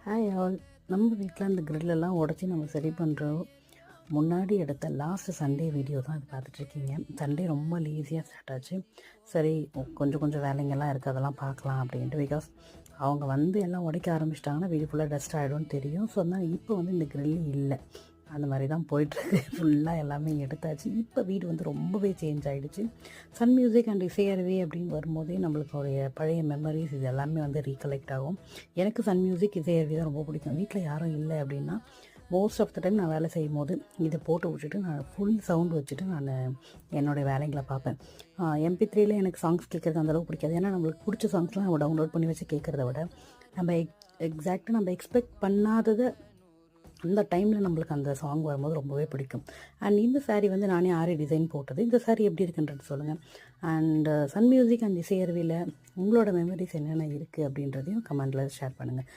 Hi all. நம்ம வீட்டில் அந்த கிரில்லெல்லாம் உடச்சி நம்ம சரி பண்ணுறோம். முன்னாடி எடுத்த லாஸ்ட் சண்டே வீடியோ தான் இது பார்த்துட்ருக்கீங்க. சண்டே ரொம்ப லேசியாக ஸ்டார்ட் ஆச்சு. சரி, கொஞ்சம் கொஞ்சம் வேலைங்கள்லாம் இருக்குது, அதெல்லாம் பார்க்கலாம் அப்படின்ட்டு. பிகாஸ் அவங்க வந்து எல்லாம் உடைக்க ஆரம்பிச்சிட்டாங்கன்னா வீடு ஃபுல்லாக டஸ்ட் ஆகிடும்னு தெரியும். ஸோ அதனால் இப்போ வந்து இந்த கிரில் இல்லை, அந்த மாதிரி தான் போயிட்டுருக்கு. ஃபுல்லாக எல்லாமே எடுத்தாச்சு. இப்போ வீடு வந்து ரொம்பவே சேஞ்ச் ஆகிடுச்சு. சன் மியூசிக் அண்ட் இசையருவி அப்படின்னு வரும்போதே நம்மளுக்கு பழைய மெமரிஸ் இது எல்லாமே வந்து ரீகலெக்ட் ஆகும். எனக்கு சன் மியூசிக் இசையருவி தான் ரொம்ப பிடிக்கும். வீட்டில் யாரும் இல்லை அப்படின்னா மோஸ்ட் ஆஃப் த டைம் நான் வேலை செய்யும் போது இதை போட்டு விட்டுட்டு நான் ஃபுல் சவுண்ட் வச்சுட்டு நான் என்னுடைய வேலைகளை பார்ப்பேன். MP3யில் எனக்கு சாங்ஸ் கேட்குறது அந்தளவுக்கு பிடிக்காது. ஏன்னா நம்மளுக்கு பிடிச்ச சாங்ஸ்லாம் நம்ம டவுன்லோட் பண்ணி வச்சு கேட்குறத விட நம்ம எக்ஸாக்டாக நம்ம எக்ஸ்பெக்ட் பண்ணாததை அந்த டைமில் நம்மளுக்கு அந்த சாங் வரும்போது ரொம்பவே பிடிக்கும். அண்ட் இந்த சாரீ வந்து நானே டிசைன் போட்டது. இந்த சாரீ எப்படி இருக்குன்றது சொல்லுங்கள். அண்ட் சன் மியூசிக் அண்ட் இசையருவியில் உங்களோட மெமரிஸ் என்னென்ன இருக்குது அப்படின்றதையும் கமெண்டில் ஷேர் பண்ணுங்கள்.